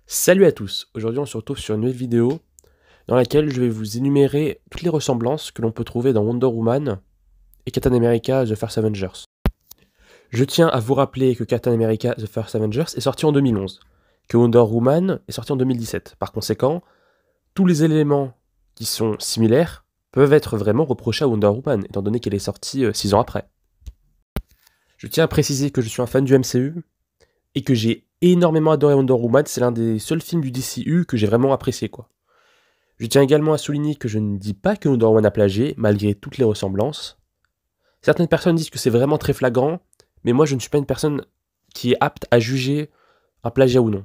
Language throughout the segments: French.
Salut à tous, aujourd'hui on se retrouve sur une nouvelle vidéo dans laquelle je vais vous énumérer toutes les ressemblances que l'on peut trouver dans Wonder Woman et Captain America The First Avengers. Je tiens à vous rappeler que Captain America The First Avengers est sorti en 2011, que Wonder Woman est sorti en 2017. Par conséquent, tous les éléments qui sont similaires peuvent être vraiment reprochés à Wonder Woman, étant donné qu'elle est sortie 6 ans après. Je tiens à préciser que je suis un fan du MCU, et que j'ai énormément adoré Wonder Woman, c'est l'un des seuls films du DCU que j'ai vraiment apprécié, quoi. Je tiens également à souligner que je ne dis pas que Wonder Woman a plagié, malgré toutes les ressemblances. Certaines personnes disent que c'est vraiment très flagrant, mais moi je ne suis pas une personne qui est apte à juger un plagiat ou non.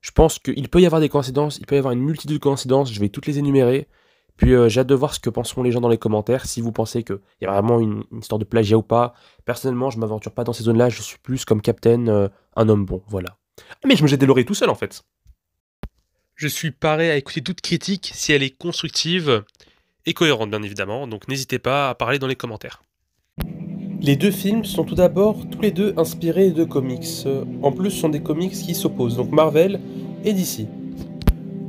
Je pense qu'il peut y avoir des coïncidences, il peut y avoir une multitude de coïncidences, je vais toutes les énumérer, puis j'ai hâte de voir ce que penseront les gens dans les commentaires, si vous pensez qu'il y a vraiment une histoire de plagiat ou pas. Personnellement, je m'aventure pas dans ces zones-là, je suis plus comme Captain, un homme bon, voilà. Ah mais je me jette des lauriers tout seul en fait. Je suis paré à écouter toute critique si elle est constructive et cohérente bien évidemment, donc n'hésitez pas à parler dans les commentaires. Les deux films sont tout d'abord tous les deux inspirés de comics. En plus, ce sont des comics qui s'opposent, donc Marvel et DC.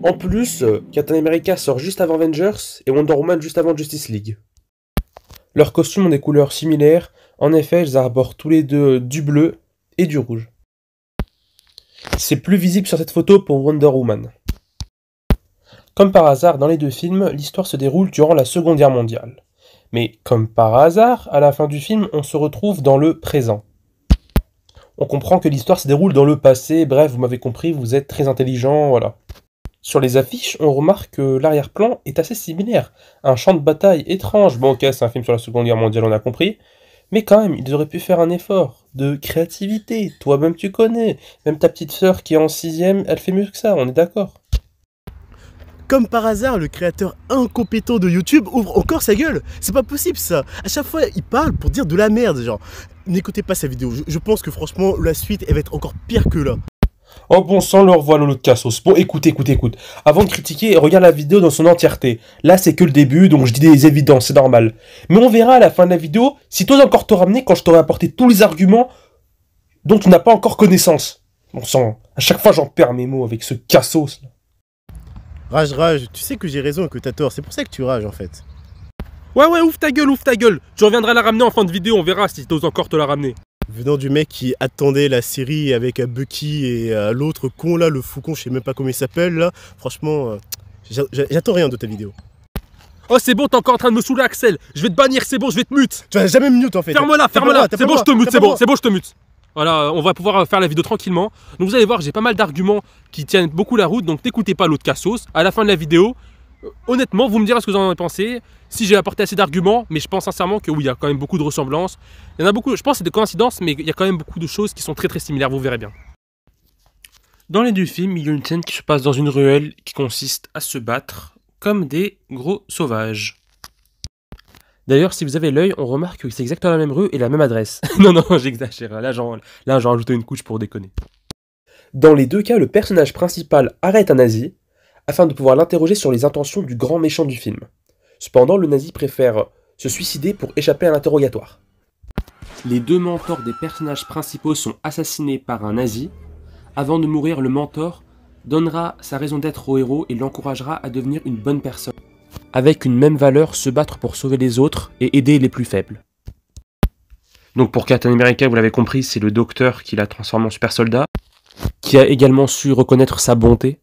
En plus, Captain America sort juste avant Avengers et Wonder Woman juste avant Justice League. Leurs costumes ont des couleurs similaires, en effet, ils arborent tous les deux du bleu et du rouge. C'est plus visible sur cette photo pour Wonder Woman. Comme par hasard, dans les deux films, l'histoire se déroule durant la Seconde Guerre mondiale. Mais comme par hasard, à la fin du film, on se retrouve dans le présent. On comprend que l'histoire se déroule dans le passé, bref, vous m'avez compris, vous êtes très intelligent, voilà. Sur les affiches, on remarque que l'arrière-plan est assez similaire. Un champ de bataille étrange. Bon, ok, c'est un film sur la Seconde Guerre mondiale, on a compris. Mais quand même, ils auraient pu faire un effort de créativité. Toi-même, tu connais. Même ta petite sœur qui est en 6ème, elle fait mieux que ça, on est d'accord. Comme par hasard, le créateur incompétent de YouTube ouvre encore sa gueule. C'est pas possible ça. À chaque fois, il parle pour dire de la merde, genre. N'écoutez pas sa vidéo. Je pense que franchement, la suite, elle va être encore pire que là. Oh bon sang, le revoilà l'autre cassos. Bon, écoute. Avant de critiquer, regarde la vidéo dans son entièreté. Là, c'est que le début, donc je dis des évidences, c'est normal. Mais on verra à la fin de la vidéo si t'oses encore te ramener quand je t'aurai apporté tous les arguments dont tu n'as pas encore connaissance. Bon sang, à chaque fois j'en perds mes mots avec ce cassos. Rage, tu sais que j'ai raison et que t'as tort. C'est pour ça que tu rages en fait. Ouais, ouvre ta gueule. Tu reviendras la ramener en fin de vidéo, on verra si t'oses encore te la ramener. Venant du mec qui attendait la série avec Bucky et l'autre con là, le fou con, je sais même pas comment il s'appelle là. Franchement, j'attends rien de ta vidéo. Oh c'est bon, t'es encore en train de me saouler Axel. Je vais te bannir, c'est bon, je vais te mute. Tu vas jamais me mute en fait. Ferme-la. C'est bon, je te mute, je te mute. Voilà, on va pouvoir faire la vidéo tranquillement. Donc vous allez voir, j'ai pas mal d'arguments qui tiennent beaucoup la route, donc n'écoutez pas l'autre cassos. À la fin de la vidéo, honnêtement, vous me direz ce que vous en avez pensé, si j'ai apporté assez d'arguments, mais je pense sincèrement que oui, il y a quand même beaucoup de ressemblances. Il y en a beaucoup, je pense que c'est des coïncidences, mais il y a quand même beaucoup de choses qui sont très similaires, vous verrez bien. Dans les deux films, il y a une scène qui se passe dans une ruelle qui consiste à se battre comme des gros sauvages. D'ailleurs, si vous avez l'œil, on remarque que c'est exactement la même rue et la même adresse. non, j'exagère, là j'en rajouté une couche pour déconner. Dans les deux cas, le personnage principal arrête un nazi, afin de pouvoir l'interroger sur les intentions du grand méchant du film. Cependant, le nazi préfère se suicider pour échapper à l'interrogatoire. Les deux mentors des personnages principaux sont assassinés par un nazi. Avant de mourir, le mentor donnera sa raison d'être au héros et l'encouragera à devenir une bonne personne. Avec une même valeur, se battre pour sauver les autres et aider les plus faibles. Donc pour Captain America, vous l'avez compris, c'est le docteur qui l'a transformé en super soldat, qui a également su reconnaître sa bonté.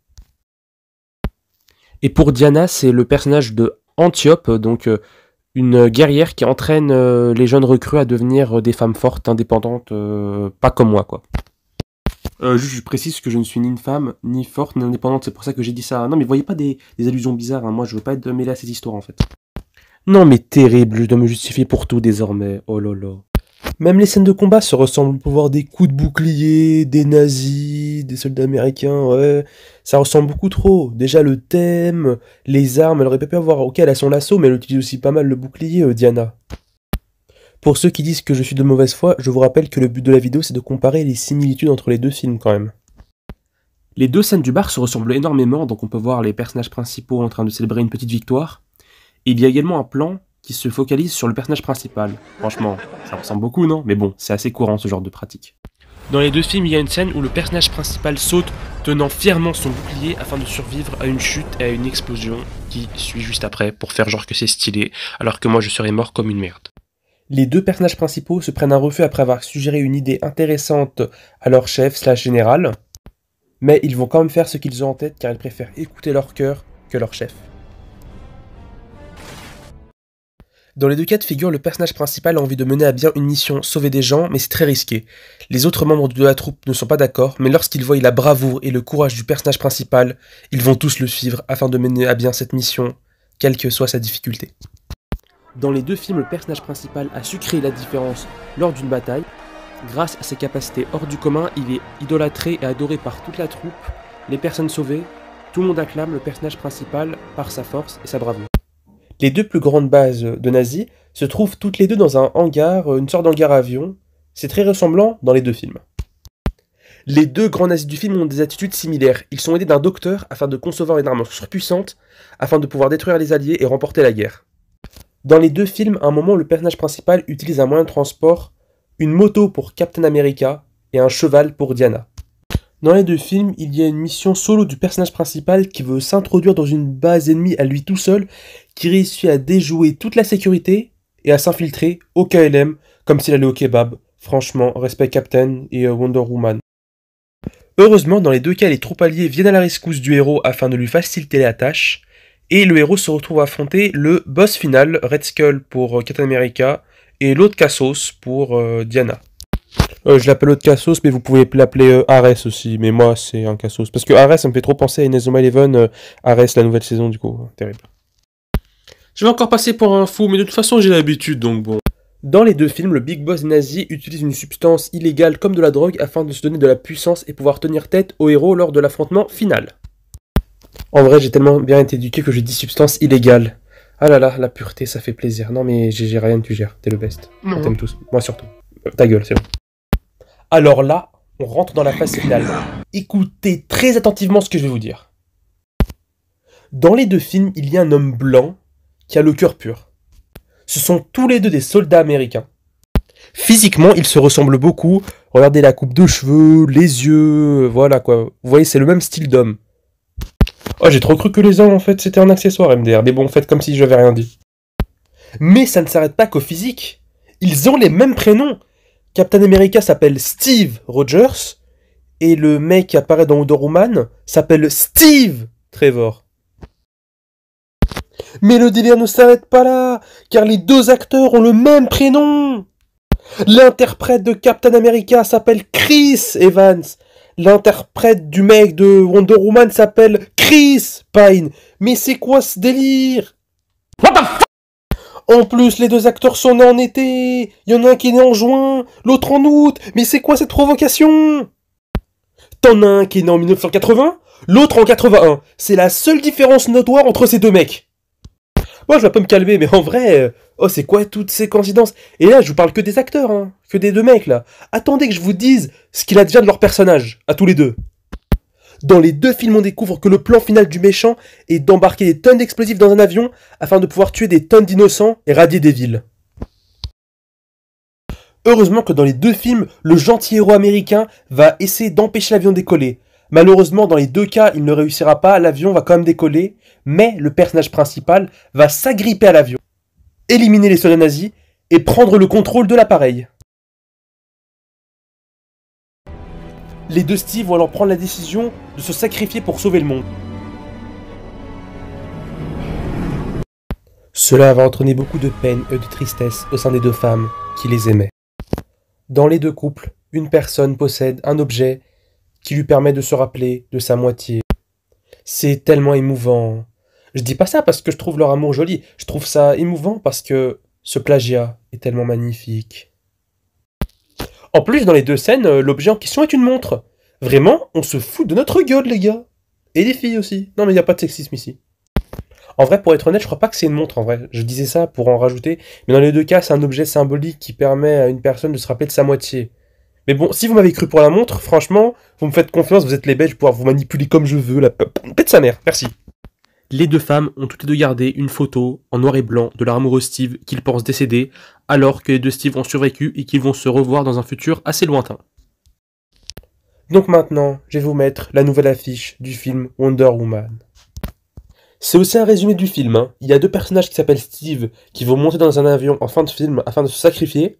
Et pour Diana, c'est le personnage de Antiope, donc une guerrière qui entraîne les jeunes recrues à devenir des femmes fortes, indépendantes, pas comme moi, quoi. Juste, je précise que je ne suis ni une femme, ni forte, ni indépendante, c'est pour ça que j'ai dit ça. Non, mais voyez pas des allusions bizarres, hein. Moi je veux pas être mêlé à ces histoires, en fait. Non, mais terrible, je dois me justifier pour tout désormais, oh là là. Même les scènes de combat se ressemblent pour voir des coups de bouclier, des nazis, des soldats américains, ouais. Ça ressemble beaucoup trop. Déjà le thème, les armes, elle aurait pas pu avoir... Ok, elle a son lasso, mais elle utilise aussi pas mal le bouclier, Diana. Pour ceux qui disent que je suis de mauvaise foi, je vous rappelle que le but de la vidéo c'est de comparer les similitudes entre les deux films quand même. Les deux scènes du bar se ressemblent énormément, donc on peut voir les personnages principaux en train de célébrer une petite victoire. Et il y a également un plan qui se focalise sur le personnage principal. Franchement, ça ressemble beaucoup, non? Mais bon, c'est assez courant ce genre de pratique. Dans les deux films, il y a une scène où le personnage principal saute tenant fièrement son bouclier afin de survivre à une chute et à une explosion qui suit juste après pour faire genre que c'est stylé, alors que moi je serais mort comme une merde. Les deux personnages principaux se prennent un refus après avoir suggéré une idée intéressante à leur chef/général, mais ils vont quand même faire ce qu'ils ont en tête car ils préfèrent écouter leur cœur que leur chef. Dans les deux cas de figure, le personnage principal a envie de mener à bien une mission, sauver des gens, mais c'est très risqué. Les autres membres de la troupe ne sont pas d'accord, mais lorsqu'ils voient la bravoure et le courage du personnage principal, ils vont tous le suivre afin de mener à bien cette mission, quelle que soit sa difficulté. Dans les deux films, le personnage principal a su créer la différence lors d'une bataille. Grâce à ses capacités hors du commun, il est idolâtré et adoré par toute la troupe, les personnes sauvées, tout le monde acclame le personnage principal par sa force et sa bravoure. Les deux plus grandes bases de nazis se trouvent toutes les deux dans un hangar, une sorte d'hangar à avion. C'est très ressemblant dans les deux films. Les deux grands nazis du film ont des attitudes similaires. Ils sont aidés d'un docteur afin de concevoir une arme surpuissante, afin de pouvoir détruire les alliés et remporter la guerre. Dans les deux films, à un moment, le personnage principal utilise un moyen de transport, une moto pour Captain America et un cheval pour Diana. Dans les deux films, il y a une mission solo du personnage principal qui veut s'introduire dans une base ennemie à lui tout seul, qui réussit à déjouer toute la sécurité et à s'infiltrer au KLM comme s'il allait au kebab. Franchement, respect Captain et Wonder Woman. Heureusement, dans les deux cas, les troupes alliées viennent à la rescousse du héros afin de lui faciliter la tâche, et le héros se retrouve à affronter le boss final, Red Skull pour Captain America, et l'autre Cassos pour Diana. Je l'appelle l'autre Cassos, mais vous pouvez l'appeler Ares aussi, mais moi c'est un Cassos. Parce que Ares, ça me fait trop penser à Inazuma Eleven, Ares, la nouvelle saison du coup, terrible. Je vais encore passer pour un fou, mais de toute façon j'ai l'habitude, donc bon. Dans les deux films, le Big Boss nazi utilise une substance illégale comme de la drogue afin de se donner de la puissance et pouvoir tenir tête au héros lors de l'affrontement final. En vrai, j'ai tellement bien été éduqué que je dis substance illégale. Ah là là, la pureté, ça fait plaisir. Non mais j'ai rien, tu gères, t'es le best. On t'aime tous, moi surtout. Ta gueule, c'est bon. Alors là, on rentre dans la phase finale. Écoutez très attentivement ce que je vais vous dire. Dans les deux films, il y a un homme blanc qui a le cœur pur. Ce sont tous les deux des soldats américains. Physiquement, ils se ressemblent beaucoup. Regardez la coupe de cheveux, les yeux, voilà quoi. Vous voyez, c'est le même style d'homme. Oh, j'ai trop cru que les hommes, en fait, c'était un accessoire, MDR. Mais bon, faites comme si j'avais rien dit. Mais ça ne s'arrête pas qu'au physique. Ils ont les mêmes prénoms. Captain America s'appelle Steve Rogers, et le mec qui apparaît dans Wonder Woman s'appelle Steve Trevor. Mais le délire ne s'arrête pas là, car les deux acteurs ont le même prénom. L'interprète de Captain America s'appelle Chris Evans. L'interprète du mec de Wonder Woman s'appelle Chris Pine. Mais c'est quoi ce délire? What the fuck? En plus, les deux acteurs sont nés en été. Il y en a un qui est né en juin, l'autre en août. Mais c'est quoi cette provocation? T'en as un qui est né en 1980, l'autre en 81. C'est la seule différence notoire entre ces deux mecs. Moi, je vais pas me calmer, mais en vrai... Oh, c'est quoi toutes ces coïncidences? Et là, je vous parle que des acteurs, hein. Que des deux mecs, là. Attendez que je vous dise ce qu'il advient de leur personnage, à tous les deux. Dans les deux films, on découvre que le plan final du méchant est d'embarquer des tonnes d'explosifs dans un avion afin de pouvoir tuer des tonnes d'innocents et radier des villes. Heureusement que dans les deux films, le gentil héros américain va essayer d'empêcher l'avion de décoller. Malheureusement, dans les deux cas, il ne réussira pas, l'avion va quand même décoller, mais le personnage principal va s'agripper à l'avion, éliminer les soldats nazis et prendre le contrôle de l'appareil. Les deux Steve vont alors prendre la décision de se sacrifier pour sauver le monde. Cela va entraîner beaucoup de peine et de tristesse au sein des deux femmes qui les aimaient. Dans les deux couples, une personne possède un objet qui lui permet de se rappeler de sa moitié. C'est tellement émouvant. Je dis pas ça parce que je trouve leur amour joli, je trouve ça émouvant parce que ce plagiat est tellement magnifique. En plus, dans les deux scènes, l'objet en question est une montre. Vraiment, on se fout de notre gueule, les gars. Et les filles aussi. Non, mais il n'y a pas de sexisme ici. En vrai, pour être honnête, je crois pas que c'est une montre, en vrai. Je disais ça pour en rajouter. Mais dans les deux cas, c'est un objet symbolique qui permet à une personne de se rappeler de sa moitié. Mais bon, si vous m'avez cru pour la montre, franchement, vous me faites confiance, vous êtes les bêtes, je vais pouvoir vous manipuler comme je veux. Pète sa mère, merci. Les deux femmes ont toutes les deux gardé une photo en noir et blanc de leur amoureux Steve qu'ils pensent décédé, alors que les deux Steve ont survécu et qu'ils vont se revoir dans un futur assez lointain. Donc maintenant, je vais vous mettre la nouvelle affiche du film Wonder Woman. C'est aussi un résumé du film, hein. Il y a deux personnages qui s'appellent Steve, qui vont monter dans un avion en fin de film afin de se sacrifier,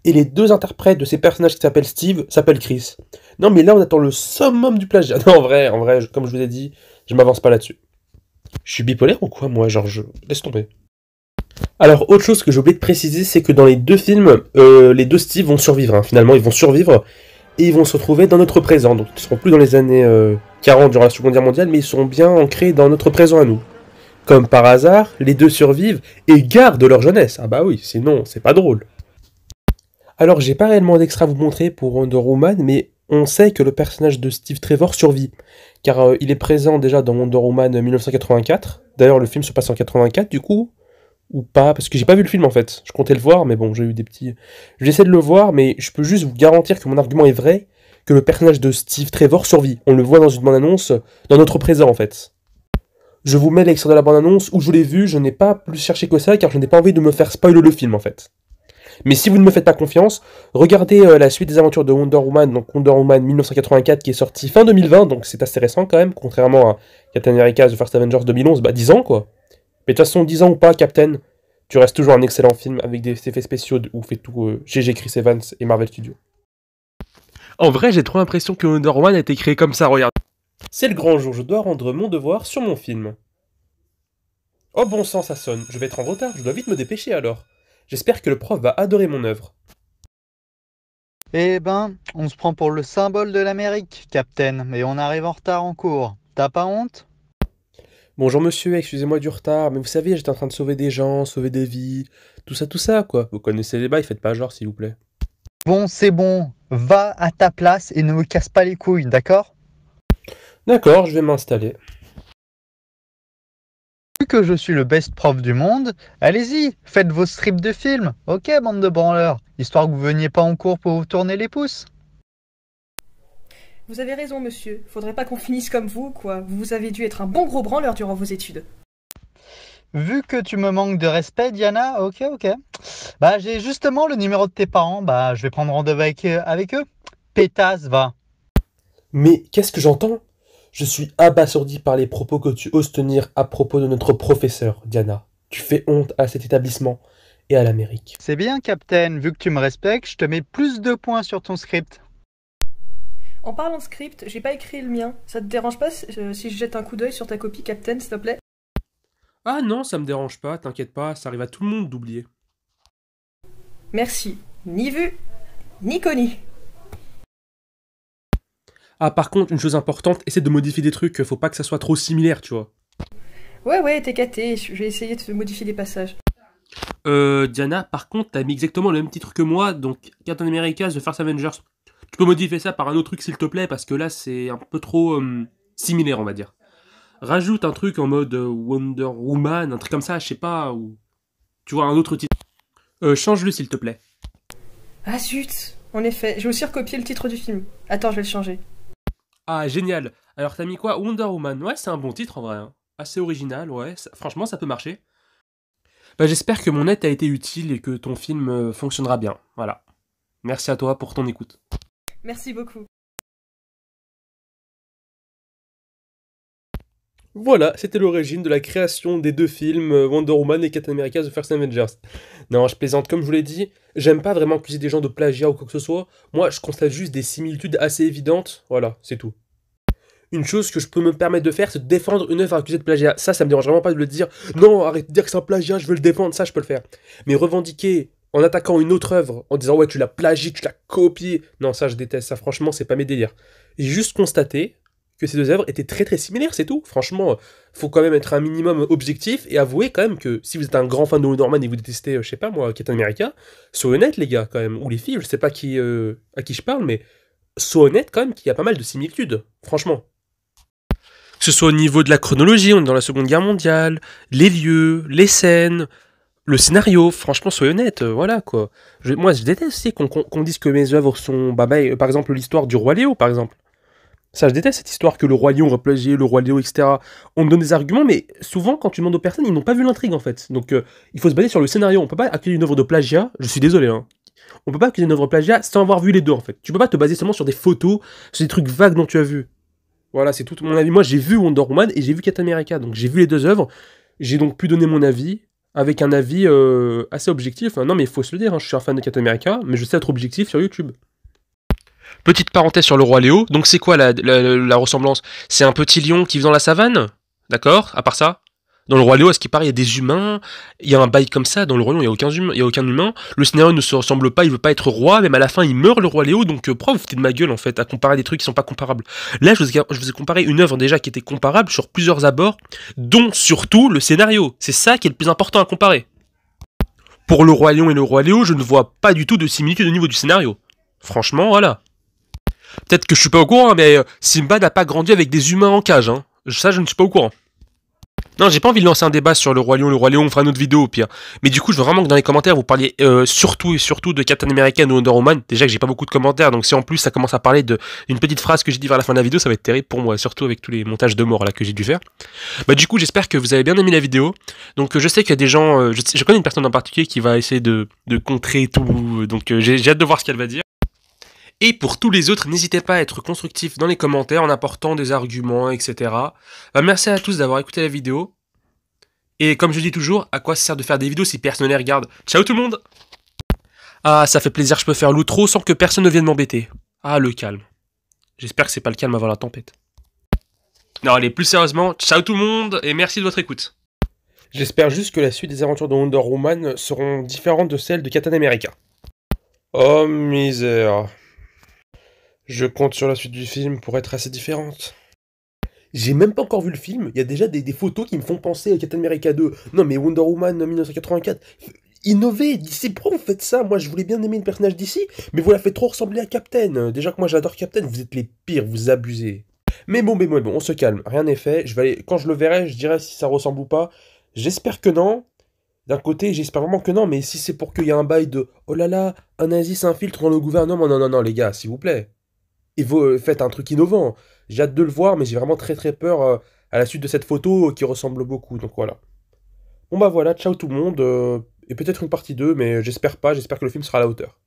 et les deux interprètes de ces personnages qui s'appellent Steve s'appellent Chris. Non mais là on attend le summum du plagiat. Non en vrai, comme je vous ai dit, je m'avance pas là-dessus. Je suis bipolaire ou quoi moi, genre je... Laisse tomber. Alors autre chose que j'ai oublié de préciser, c'est que dans les deux films, les deux Steve vont survivre, hein. Finalement ils vont survivre, et ils vont se retrouver dans notre présent. Donc ils ne seront plus dans les années 40 durant la Seconde Guerre mondiale, mais ils seront bien ancrés dans notre présent à nous. Comme par hasard, les deux survivent et gardent leur jeunesse. Ah bah oui, sinon c'est pas drôle. Alors j'ai pas réellement d'extra à vous montrer pour Wonder Woman, mais on sait que le personnage de Steve Trevor survit, car il est présent déjà dans Wonder Woman 1984. D'ailleurs le film se passe en 84 du coup, ou pas, parce que j'ai pas vu le film en fait. Je comptais le voir, mais bon, j'ai eu des petits... J'essaie de le voir, mais je peux juste vous garantir que mon argument est vrai, que le personnage de Steve Trevor survit. On le voit dans une bande-annonce, dans notre présent en fait. Je vous mets l'extrait de la bande-annonce, où je l'ai vu, je n'ai pas plus cherché que ça, car je n'ai pas envie de me faire spoiler le film en fait. Mais si vous ne me faites pas confiance, regardez la suite des aventures de Wonder Woman, donc Wonder Woman 1984 qui est sorti fin 2020, donc c'est assez récent quand même, contrairement à Captain America The First Avengers 2011, bah 10 ans quoi. Mais de toute façon, 10 ans ou pas, Captain, tu restes toujours un excellent film avec des effets spéciaux où fait tout GG Chris Evans et Marvel Studios. En vrai, j'ai trop l'impression que Wonder Woman a été créé comme ça, regarde. C'est le grand jour, je dois rendre mon devoir sur mon film. Oh bon sang, ça sonne, je vais être en retard, je dois vite me dépêcher alors. J'espère que le prof va adorer mon œuvre. Eh ben, on se prend pour le symbole de l'Amérique, Captain, mais on arrive en retard en cours. T'as pas honte? Bonjour monsieur, excusez-moi du retard, mais vous savez, j'étais en train de sauver des gens, sauver des vies, tout ça, quoi. Vous connaissez les bails, faites pas genre, s'il vous plaît. Bon, c'est bon. Va à ta place et ne me casse pas les couilles, d'accord? D'accord, je vais m'installer. Vu que je suis le best prof du monde, allez-y, faites vos strips de films, ok, bande de branleurs, histoire que vous veniez pas en cours pour vous tourner les pouces. Vous avez raison, monsieur. Faudrait pas qu'on finisse comme vous, quoi. Vous avez dû être un bon gros branleur durant vos études. Vu que tu me manques de respect, Diana, ok. Bah, j'ai justement le numéro de tes parents, bah, je vais prendre rendez-vous avec eux. Pétasse, va. Mais qu'est-ce que j'entends? Je suis abasourdi par les propos que tu oses tenir à propos de notre professeur, Diana. Tu fais honte à cet établissement et à l'Amérique. C'est bien, Captain, vu que tu me respectes, je te mets plus de points sur ton script. En parlant de script, j'ai pas écrit le mien. Ça te dérange pas si je jette un coup d'œil sur ta copie, Captain, s'il te plaît? Ah non, ça me dérange pas, t'inquiète pas, ça arrive à tout le monde d'oublier. Merci. Ni vu, ni connu. Ah par contre, une chose importante, essaie de modifier des trucs, faut pas que ça soit trop similaire, tu vois. Ouais, t'es caté. Je vais essayer de modifier les passages. Diana, par contre, t'as mis exactement le même titre que moi, donc Captain America The First Avengers. Tu peux modifier ça par un autre truc s'il te plaît, parce que là c'est un peu trop similaire, on va dire. Rajoute un truc en mode Wonder Woman, un truc comme ça, je sais pas, ou... Tu vois, un autre titre. Change-le s'il te plaît. Ah zut. En effet, j'ai aussi recopié le titre du film. Attends, je vais le changer. Ah, génial. Alors t'as mis quoi? Wonder Woman. Ouais, c'est un bon titre en vrai, hein. Assez original, ouais. Franchement, ça peut marcher. Bah, j'espère que mon aide t'a été utile et que ton film fonctionnera bien. Voilà. Merci à toi pour ton écoute. Merci beaucoup. Voilà, c'était l'origine de la création des deux films Wonder Woman et Captain America The First Avengers. Non, je plaisante, comme je vous l'ai dit, j'aime pas vraiment accuser des gens de plagiat ou quoi que ce soit. Moi, je constate juste des similitudes assez évidentes. Voilà, c'est tout. Une chose que je peux me permettre de faire, c'est de défendre une œuvre accusée de plagiat. Ça me dérange vraiment pas de le dire. Non, arrête de dire que c'est un plagiat, je veux le défendre. Ça, je peux le faire. Mais revendiquer en attaquant une autre œuvre, en disant ouais, tu l'as plagié, tu l'as copié. Non, ça, je déteste. Ça, franchement, c'est pas mes délires. J'ai juste constaté que ces deux œuvres étaient très très similaires, c'est tout. Franchement, faut quand même être un minimum objectif et avouer quand même que si vous êtes un grand fan de Wonder Woman et vous détestez, je sais pas moi, Captain America, soyez honnête les gars quand même, ou les filles, je sais pas qui, à qui je parle, mais soyez honnête quand même qu'il y a pas mal de similitudes, franchement. Que ce soit au niveau de la chronologie, on est dans la Seconde Guerre mondiale, les lieux, les scènes, le scénario, franchement, soyez honnête, voilà quoi. Moi, je déteste aussi qu'on dise que mes œuvres sont, par exemple, l'histoire du Roi Léo, par exemple. Ça, je déteste cette histoire que le Roi Lion aurait plagié, le Roi Léo, etc. On me donne des arguments, mais souvent, quand tu demandes aux personnes, ils n'ont pas vu l'intrigue, en fait. Donc, il faut se baser sur le scénario. On peut pas accueillir une œuvre de plagiat, je suis désolé, hein. On peut pas accuser une œuvre plagiat sans avoir vu les deux, en fait. Tu peux pas te baser seulement sur des photos, sur des trucs vagues dont tu as vu. Voilà, c'est tout mon avis. Moi, j'ai vu Wonder Woman et j'ai vu Captain America, donc j'ai vu les deux œuvres. J'ai donc pu donner mon avis, avec un avis assez objectif. Non, mais il faut se le dire, hein, je suis un fan de Captain America, mais je sais être objectif sur YouTube. Petite parenthèse sur le roi Léo. Donc c'est quoi la ressemblance? C'est un petit lion qui vit dans la savane? D'accord? À part ça? Dans le roi Léo, à ce qui paraît, il y a des humains, il y a un bail comme ça, dans le roi Léo, il y a aucun humain, le scénario ne se ressemble pas, il veut pas être roi, même à la fin, il meurt, le roi Léo, donc pourquoi vous foutez de ma gueule, en fait, à comparer des trucs qui sont pas comparables? Là, je vous ai comparé une œuvre déjà qui était comparable sur plusieurs abords, dont surtout le scénario. C'est ça qui est le plus important à comparer. Pour le roi Lion et le roi Léo, je ne vois pas du tout de similitude au niveau du scénario. Franchement, voilà. Peut-être que je suis pas au courant, mais Simba n'a pas grandi avec des humains en cage, hein. Ça, je ne suis pas au courant. Non, j'ai pas envie de lancer un débat sur le Roi Lion. Le Roi Lion, on fera une autre vidéo au pire. Mais du coup, je veux vraiment que dans les commentaires, vous parliez surtout et surtout de Captain America ou Wonder Woman. Déjà que j'ai pas beaucoup de commentaires, donc si en plus ça commence à parler d'une petite phrase que j'ai dit vers la fin de la vidéo, ça va être terrible pour moi, surtout avec tous les montages de mort là que j'ai dû faire. Bah du coup, j'espère que vous avez bien aimé la vidéo. Donc je sais qu'il y a des gens, je connais une personne en particulier qui va essayer de contrer tout, donc j'ai hâte de voir ce qu'elle va dire. Et pour tous les autres, n'hésitez pas à être constructif dans les commentaires en apportant des arguments, etc. Bah, merci à tous d'avoir écouté la vidéo. Et comme je dis toujours, à quoi ça sert de faire des vidéos si personne ne les regarde? Ciao tout le monde! Ah, ça fait plaisir, je peux faire l'outro sans que personne ne vienne m'embêter. Ah, le calme. J'espère que c'est pas le calme avant la tempête. Non, allez, plus sérieusement, ciao tout le monde et merci de votre écoute. J'espère juste que la suite des aventures de Wonder Woman seront différentes de celles de Captain America. Oh misère. Je compte sur la suite du film pour être assez différente. J'ai même pas encore vu le film, il y a déjà des photos qui me font penser à Captain America 2. Non mais Wonder Woman 1984, innovez, d'ici pourquoi vous faites ça? Moi je voulais bien aimer le personnage d'ici, mais vous la faites trop ressembler à Captain. Déjà que moi j'adore Captain, vous êtes les pires, vous abusez. Mais bon, on se calme, rien n'est fait. Quand je le verrai, je dirai si ça ressemble ou pas. J'espère que non. D'un côté, j'espère vraiment que non, mais si c'est pour qu'il y ait un bail de oh là là, un nazi s'infiltre dans le gouvernement, non, les gars, s'il vous plaît. Et vous faites un truc innovant. J'ai hâte de le voir, mais j'ai vraiment très peur à la suite de cette photo qui ressemble beaucoup. Donc voilà. Bon bah voilà, ciao tout le monde. Et peut-être une partie 2, mais j'espère pas, j'espère que le film sera à la hauteur.